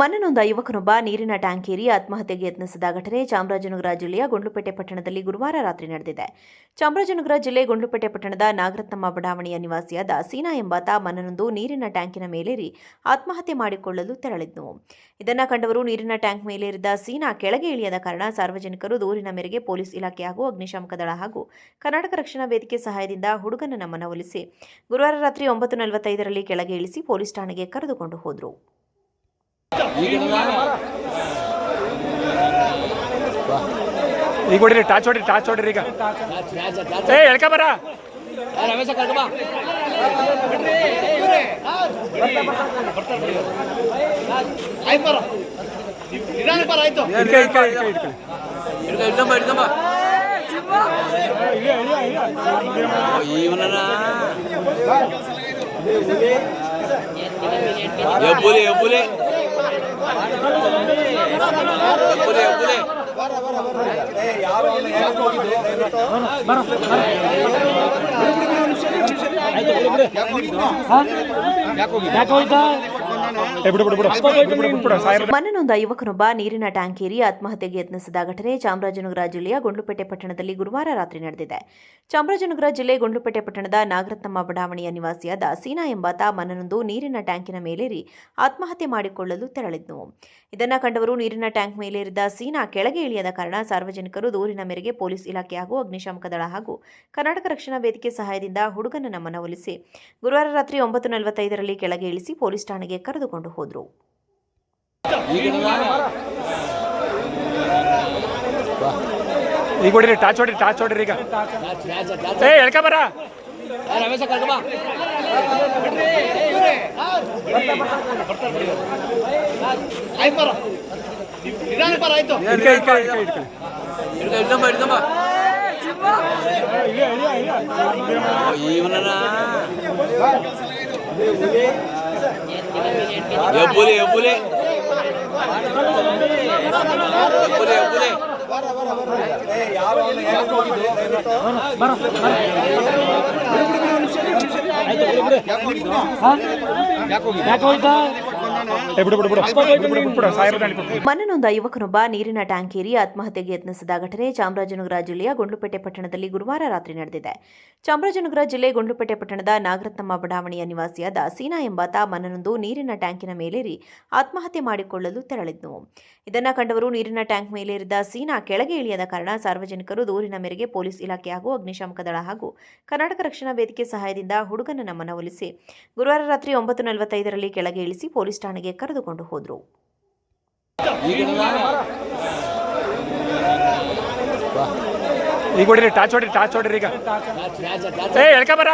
ಮನನೊಂದ ಯುವಕನೊಬ್ಬ ನೀರಿನ ಟ್ಯಾಂಕ್ ಏರಿ ಆತ್ಮಹತ್ಯೆಗೆ ಯತ್ನಿಸಿದ ಘಟನೆ ಚಾಮರಾಜನಗರ ಜಿಲ್ಲೆಯ ಗುಂಡ್ಲುಪೇಟೆ ಪಟ್ಟಣದಲ್ಲಿ ಗುರುವಾರ ರಾತ್ರಿ ನಡೆದಿದೆ. ಚಾಮರಾಜನಗರ ಜಿಲ್ಲೆ ಗುಂಡ್ಲುಪೇಟೆ ಪಟ್ಟಣದ ನಾಗರತ್ನಮ್ಮ ಬಡಾವಣೆಯ ನಿವಾಸಿಯಾದ ಸೀನಾ ಎಂಬಾತ ಮನನೊಂದು ನೀರಿನ ಟ್ಯಾಂಕಿನ ಮೇಲೇರಿ ಆತ್ಮಹತ್ಯೆ ಮಾಡಿಕೊಳ್ಳಲು ತೆರಳಿದ್ನು. ಇದನ್ನ ಕಂಡವರು ನೀರಿನ ಟ್ಯಾಂಕ್ ಮೇಲೇರಿದ ಸೀನಾ ಕೆಳಗೆ ಇಳಿಯದ ಕಾರಣ ಸಾರ್ವಜನಿಕರು ದೂರಿನ ಮೇರೆಗೆ ಪೊಲೀಸ್ ಇಲಾಖೆ ಹಾಗೂ ಅಗ್ನಿಶಾಮಕ ದಳ ಹಾಗೂ ಕರ್ನಾಟಕ ರಕ್ಷಣಾ ವೇದಿಕೆ ಸಹಾಯದಿಂದ ಹುಡುಗನನ್ನ ಮನವೊಲಿಸಿ ಗುರುವಾರ ರಾತ್ರಿ 9:45ರಲ್ಲಿ ಕೆಳಗೆ ಇಳಿಸಿ ಪೊಲೀಸ್ ಠಾಣೆಗೆ ಕರೆದುಕೊಂಡು ಹೋದರು. ಈಗ ಹೊಡಿರಿ, ಟಾಚ್ ಹೊಡಿರಿ ಈಗ. ಹೇಳ್ಕ ಬರ ಮನನೊಂದ ಯುವಕನೊಬ್ಬ ನೀರಿನ ಟ್ಯಾಂಕ್ ಏರಿ ಆತ್ಮಹತ್ಯೆಗೆ ಯತ್ನಿಸಿದ ಘಟನೆ ಚಾಮರಾಜನಗರ ಜಿಲ್ಲೆಯ ಗುಂಡ್ಲುಪೇಟೆ ಪಟ್ಟಣದಲ್ಲಿ ಗುರುವಾರ ರಾತ್ರಿ ನಡೆದಿದೆ. ಚಾಮರಾಜನಗರ ಜಿಲ್ಲೆ ಗುಂಡ್ಲುಪೇಟೆ ಪಟ್ಟಣದ ನಾಗರತ್ನಮ್ಮ ಬಡಾವಣೆಯ ನಿವಾಸಿಯಾದ ಸೀನಾ ಎಂಬಾತ ಮನನೊಂದು ನೀರಿನ ಟ್ಯಾಂಕಿನ ಮೇಲೇರಿ ಆತ್ಮಹತ್ಯೆ ಮಾಡಿಕೊಳ್ಳಲು ತೆರಳಿದ್ನು. ಇದನ್ನ ಕಂಡವರು ನೀರಿನ ಟ್ಯಾಂಕ್ ಮೇಲೇರಿದ ಸೀನಾ ಕೆಳಗೆ ಇಳಿಯದ ಕಾರಣ ಸಾರ್ವಜನಿಕರು ದೂರಿನ ಮೇರೆಗೆ ಪೊಲೀಸ್ ಇಲಾಖೆ ಹಾಗೂ ಅಗ್ನಿಶಾಮಕ ದಳ ಹಾಗೂ ಕರ್ನಾಟಕ ರಕ್ಷಣಾ ವೇದಿಕೆ ಸಹಾಯದಿಂದ ಹುಡುಗನನ್ನ ಮನವೊಲಿಸಿ ಗುರುವಾರ ರಾತ್ರಿ 9:45ರಲ್ಲಿ ಕೆಳಗೆ ಇಳಿಸಿ ಪೊಲೀಸ್ ಠಾಣೆಗೆ ಕರೆದುಕೊಂಡು ಹೋದರು. ಈಗ ಹೊಡಿರಿ, ಟಾಚ್ ಹೊಡಿರಿ ಈಗ. ಹೇಳ್ಕ ಬರ ಮನನೊಂದ ಯುವಕನೊಬ್ಬ ನೀರಿನ ಟ್ಯಾಂಕ್ ಏರಿ ಆತ್ಮಹತ್ಯೆಗೆ ಯತ್ನಿಸಿದ ಘಟನೆ ಚಾಮರಾಜನಗರ ಜಿಲ್ಲೆಯ ಗುಂಡ್ಲುಪೇಟೆ ಪಟ್ಟಣದಲ್ಲಿ ಗುರುವಾರ ರಾತ್ರಿ ನಡೆದಿದೆ. ಚಾಮರಾಜನಗರ ಜಿಲ್ಲೆ ಗುಂಡ್ಲುಪೇಟೆ ಪಟ್ಟಣದ ನಾಗರತ್ನಮ್ಮ ಬಡಾವಣೆಯ ನಿವಾಸಿಯಾದ ಸೀನಾ ಎಂಬಾತ ಮನನೊಂದು ನೀರಿನ ಟ್ಯಾಂಕಿನ ಮೇಲೇರಿ ಆತ್ಮಹತ್ಯೆ ಮಾಡಿಕೊಳ್ಳಲು ತೆರಳಿದ್ನು. ಇದನ್ನ ಕಂಡವರು ನೀರಿನ ಟ್ಯಾಂಕ್ ಮೇಲೇರಿದ ಸೀನಾ ಕೆಳಗೆ ಇಳಿಯದ ಕಾರಣ ಸಾರ್ವಜನಿಕರು ದೂರಿನ ಮೇರೆಗೆ ಪೊಲೀಸ್ ಇಲಾಖೆ ಹಾಗೂ ಅಗ್ನಿಶಾಮಕ ದಳ ಹಾಗೂ ಕರ್ನಾಟಕ ರಕ್ಷಣಾ ವೇದಿಕೆ ಸಹಾಯದಿಂದ ಹುಡುಗನನ್ನ ಮನವೊಲಿಸಿ ಗುರುವಾರ ರಾತ್ರಿ 9:45ರಲ್ಲಿ ಕೆಳಗೆ ಇಳಿಸಿ ಪೊಲೀಸ್ ಠಾಣೆಗೆ ಕರೆದುಕೊಂಡು ಹೋದರು. ಈಗ ಹೊಡಿರಿ, ಟಾಚ್ ಹೊಡಿರಿ ಈಗ. ಹೇಳ್ಕ ಬರ